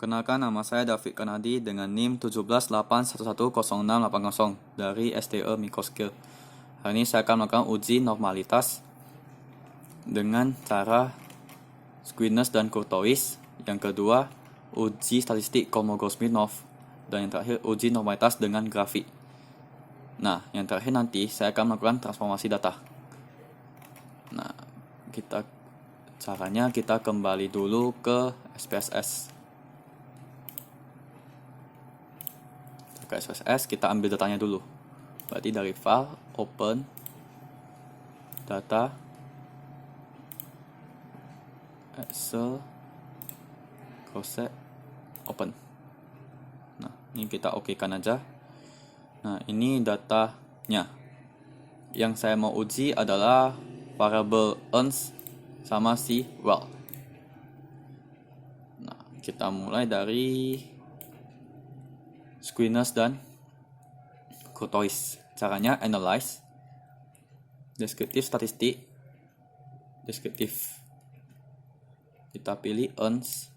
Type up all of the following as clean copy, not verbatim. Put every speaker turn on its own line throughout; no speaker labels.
Perkenalkan, nama saya David Kanadi dengan NIM 178110680 dari STE Microskill. Hari ini saya akan melakukan uji normalitas dengan cara Squinus dan Courtois. Yang kedua, uji statistik Kolmogorov-Smirnov. Dan yang terakhir, uji normalitas dengan grafik. Nah, yang terakhir nanti saya akan melakukan transformasi data. Nah, caranya kita kembali dulu ke SPSS. Ke SPSS, kita ambil datanya dulu. Berarti dari file, open, data, Excel, close, open. Nah, ini kita okekan aja. Nah, ini datanya. Yang saya mau uji adalah variable earns sama si well. Nah, kita mulai dari Squinus dan Courtois. Caranya analyze, deskriptif statistik, deskriptif. Kita pilih earns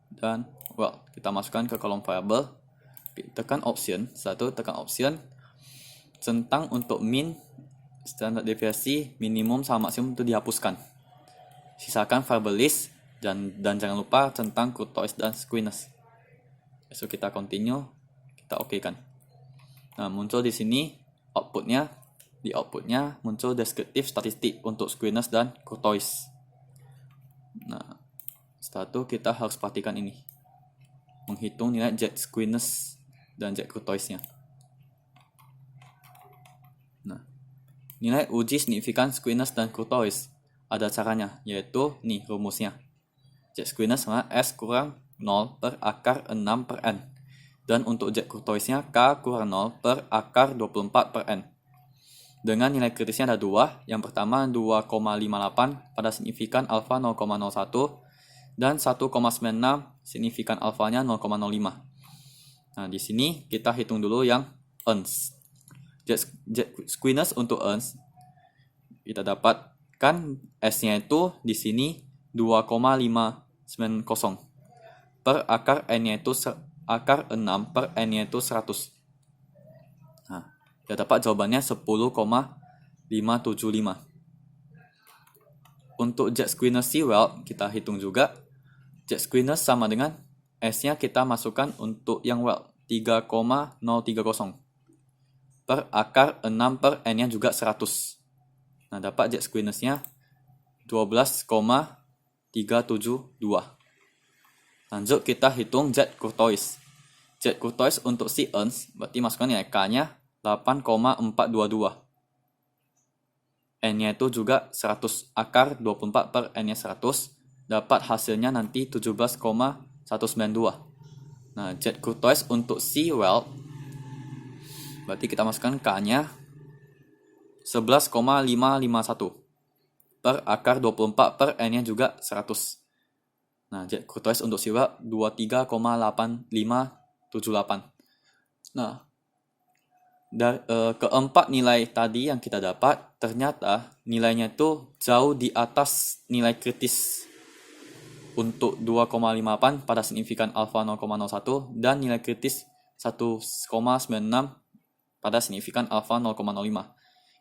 dan well. Kita masukkan ke kolom variable. Tekan option, tekan option. Centang untuk min, standar deviasi, minimum sama maksimum itu dihapuskan. Sisakan variable list dan jangan lupa centang Courtois dan Squinus. So kita continue, kita okekan. Nah, muncul di sini outputnya. Di outputnya muncul deskriptif statistik untuk Squinus dan Courtois. Nah, setelah itu kita harus perhatikan ini. Menghitung nilai Z Squinus dan Z Courtoisnya. Nah, nilai uji signifikan Squinus dan Courtois ada caranya, yaitu nih rumusnya. Z Squinus sama S kurang 0 per akar 6 per N. Dan untuk Z Courtoisnya K kurang 0 per akar 24 per N. Dengan nilai kritisnya ada dua. Yang pertama 2,58 pada signifikan alfa 0,01 dan 1,96 signifikan alfanya 0,05. Nah, di sini kita hitung dulu yang earns. Z Squinus untuk earns kita dapatkan S-nya itu di sini 2,590 per akar N-nya itu akar 6 per N-nya itu 100. Nah, kita dapat jawabannya 10,575. Untuk Z Squinus well kita hitung juga. Z Squinus sama dengan S-nya kita masukkan untuk yang well 3,030 per akar 6 per N-nya juga 100. Nah, dapat Z Squinusnya 12,372. Lanjut kita hitung Z Courtois. Z Courtois untuk si earns berarti masukkan nilai K-nya 8,422. N-nya itu juga 100. Akar 24 per N-nya 100. Dapat hasilnya nanti 17,192. Nah, Z Courtois untuk si well berarti kita masukkan K-nya 11,551 per akar 24 per N-nya juga 100. Nah, Z Courtois untuk si well 23,8578. Nah, keempat nilai tadi yang kita dapat ternyata nilainya itu jauh di atas nilai kritis untuk 2,58 pada signifikan alfa 0,01 dan nilai kritis 1,96 pada signifikan alfa 0,05.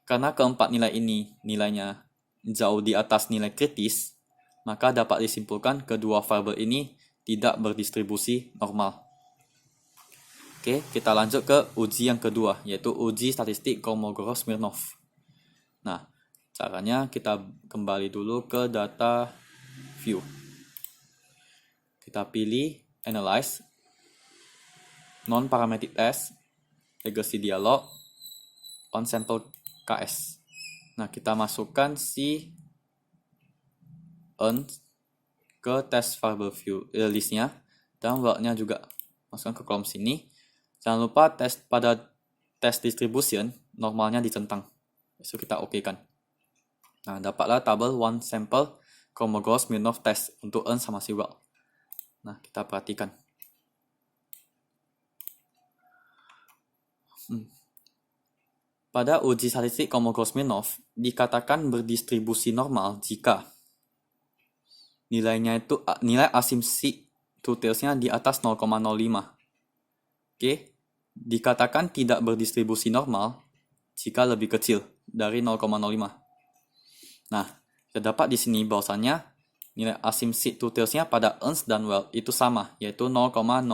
Karena keempat nilai ini nilainya jauh di atas nilai kritis, maka dapat disimpulkan kedua variabel ini tidak berdistribusi normal. Oke, kita lanjut ke uji yang kedua, yaitu uji statistik Kolmogorov-Smirnov. Nah, caranya kita kembali dulu ke data view. Kita pilih analyze, non-parametric test, legacy dialog, on sample KS. Nah, kita masukkan si earn ke test variable view listnya dan well-nya juga masukkan ke kolom sini. Jangan lupa pada test distribution normalnya dicentang. So kita okekan. Nah, dapatlah tabel one sample Kolmogorov-Smirnov test untuk earn sama si well. Nah, kita perhatikan. Pada uji statistik Kolmogorov-Smirnov dikatakan berdistribusi normal jika nilainya itu nilai asumsi 2-tailsnya di atas 0,05. Oke, dikatakan tidak berdistribusi normal jika lebih kecil dari 0,05. Nah, kita dapat di sini bahwasannya nilai asymptotic 2-tailsnya pada Ernst dan Weld itu sama, yaitu 0,000.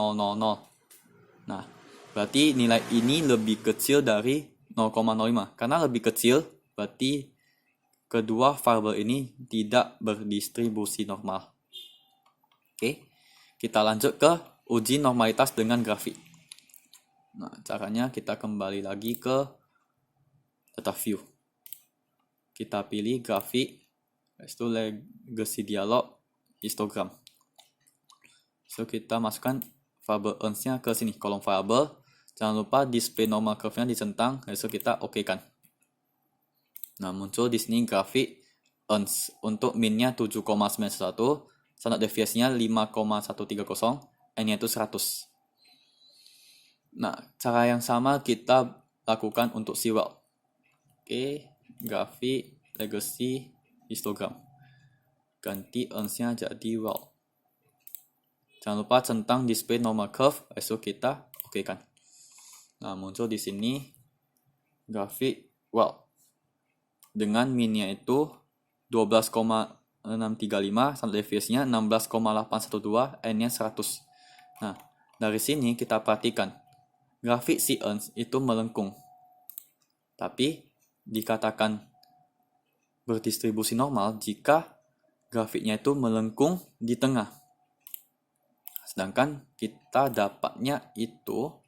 Nah, berarti nilai ini lebih kecil dari 0,05. Karena lebih kecil, berarti kedua variabel ini tidak berdistribusi normal. Oke, kita lanjut ke uji normalitas dengan grafik. Nah, caranya kita kembali lagi ke data view. Kita pilih grafik, itu legacy dialog, histogram. So, kita masukkan variabel Ernst-nya ke sini, kolom variabel. Jangan lupa display normal curve-nya dicentang, so kita OK-kan. Nah, muncul di sini grafik Ernst untuk min-nya 7,91, standar deviasinya 5,130, n-nya itu 100. Nah, cara yang sama kita lakukan untuk si Weld. Oke, grafik, legacy, histogram. Ganti Ernst-nya jadi Weld. Jangan lupa centang display normal curve, so kita OK-kan. Nah, muncul di sini grafik Weld. Dengan min-nya itu 12,635, standar deviasinya 16,812, n-nya 100. Nah, dari sini kita perhatikan grafik si Ernst itu melengkung. Tapi dikatakan berdistribusi normal jika grafiknya itu melengkung di tengah. Sedangkan kita dapatnya itu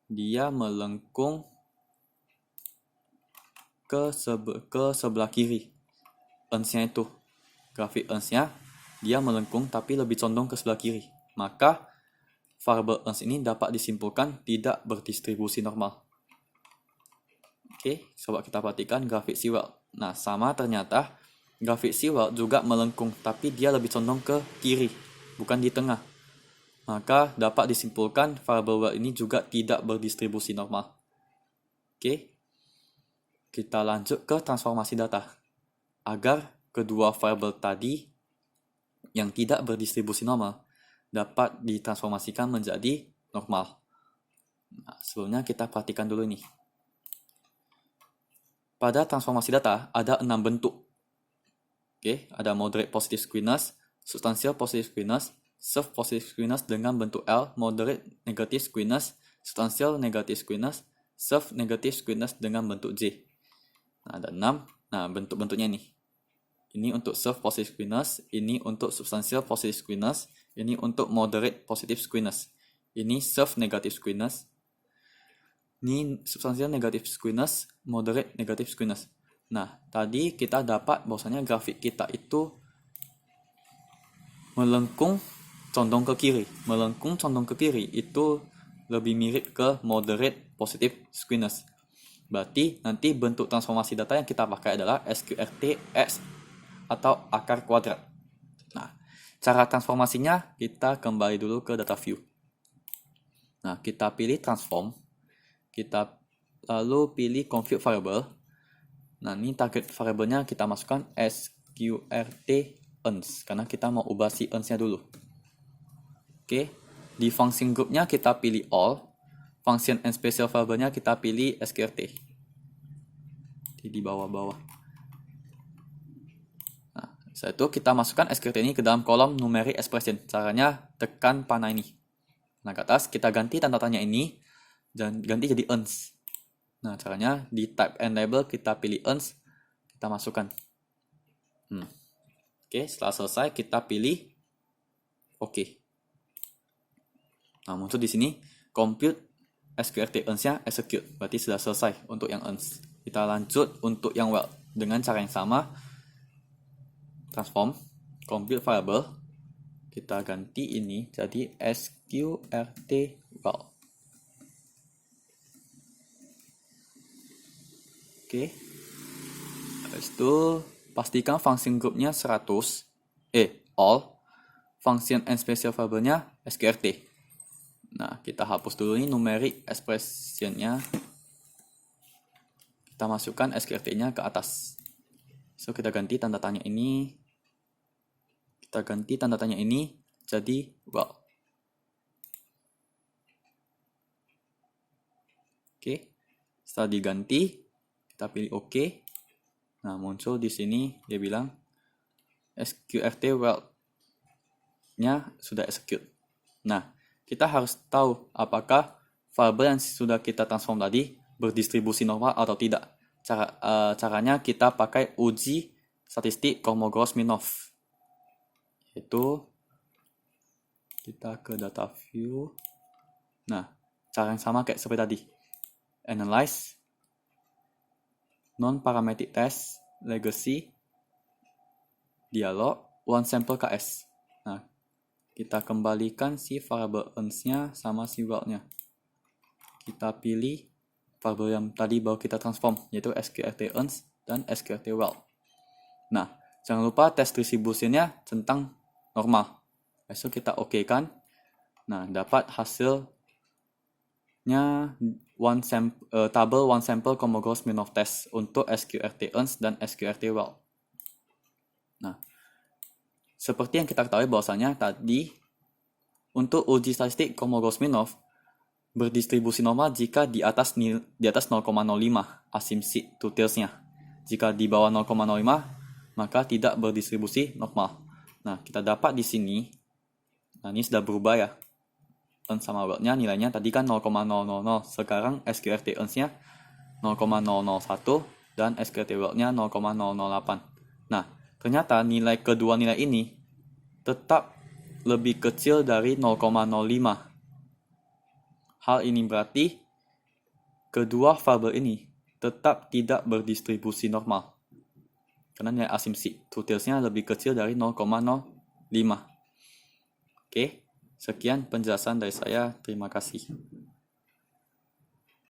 dia melengkung ke sebelah kiri. Ernst-nya itu, grafik Ernst-nya dia melengkung tapi lebih condong ke sebelah kiri. Maka variabel Ernst ini dapat disimpulkan tidak berdistribusi normal. Oke, coba kita perhatikan grafik si Weld. Nah, sama ternyata grafik si Weld juga melengkung, tapi dia lebih condong ke kiri, bukan di tengah. Maka dapat disimpulkan variabel Weld ini juga tidak berdistribusi normal. Oke, kita lanjut ke transformasi data. Agar kedua variabel tadi yang tidak berdistribusi normal dapat ditransformasikan menjadi normal. Nah, sebelumnya kita perhatikan dulu nih. Pada transformasi data ada 6 bentuk. Oke, ada moderate positive skewness, substantial positive skewness, soft positive skewness dengan bentuk L, moderate negative skewness, substantial negative skewness, soft negative skewness dengan bentuk J. Nah, ada 6. Nah, bentuk-bentuknya nih. Ini untuk soft positive skewness, ini untuk substantial positive skewness, ini untuk moderate positive skewness. Ini soft negative skewness. Ini substantial negative skewness, moderate negative skewness. Nah, tadi kita dapat bahwasanya grafik kita itu melengkung condong ke kiri. Melengkung condong ke kiri itu lebih mirip ke moderate positive skewness. Berarti nanti bentuk transformasi data yang kita pakai adalah SQRT X atau akar kuadrat. Nah, cara transformasinya kita kembali dulu ke data view. Nah, kita pilih transform. Kita lalu pilih config variable. Nah, ini target variabelnya kita masukkan SQRT Ernst karena kita mau ubah si Ernst-nya dulu. Oke, di function groupnya kita pilih all. Function and special variabelnya kita pilih SQRT. Di bawah-bawah. Setelah itu kita masukkan SQRT ini ke dalam kolom numeric expression. Caranya tekan panah ini. Nah, ke atas kita ganti tanda tanya ini dan ganti jadi Ernst. Nah, caranya di type and label kita pilih Ernst, kita masukkan. Oke, setelah selesai kita pilih OK. Nah, muncul di sini compute SQRT Ernst-nya execute. Berarti sudah selesai untuk yang Ernst. Kita lanjut untuk yang Weld dengan cara yang sama. Transform, compute variable, kita ganti ini jadi SQRT Weld. Oke. Habis itu pastikan function groupnya 100, all, function and special variable-nya SQRT. Nah, kita hapus dulu ini numeric expression-nya. Kita masukkan SQRT-nya ke atas. So, kita ganti tanda tanya ini. Kita ganti tanda tanya ini jadi Weld. Setelah diganti, kita pilih OK. Nah, muncul di sini dia bilang SQRT weld-nya sudah execute. Nah, kita harus tahu apakah variabel yang sudah kita transform tadi berdistribusi normal atau tidak. Caranya kita pakai uji statistik Kolmogorov-Smirnov. Yaitu kita ke data view. Nah, cara yang sama kayak seperti tadi. Analyze, non-parametric test, legacy, dialog, one sample KS. Nah, kita kembalikan si variable earns-nya sama si weld-nya. Kita pilih variable yang tadi baru kita transform, yaitu SQRT earns dan SQRT weld. Nah, jangan lupa tes distribusinya centang normal. Besok kita OK-kan. Nah, dapat hasilnya tabel one sample Kolmogorov-Smirnov test untuk SQRT earns dan SQRT weld. Nah, seperti yang kita ketahui bahwasanya tadi untuk uji statistik Kolmogorov-Smirnov berdistribusi normal jika di atas 0,05 asymmetric two-tailsnya. Jika di bawah 0,05 maka tidak berdistribusi normal. Nah, kita dapat di sini. Nah, ini sudah berubah ya. Earns sama weld-nya nilainya tadi kan 0,000. Sekarang SQRT earns-nya 0,001 dan SQRT weld-nya 0,008. Nah, ternyata kedua nilai ini tetap lebih kecil dari 0,05. Hal ini berarti kedua variabel ini tetap tidak berdistribusi normal. Karena nilai asymmetric two-tailsnya lebih kecil dari 0,05. Oke, sekian penjelasan dari saya. Terima kasih.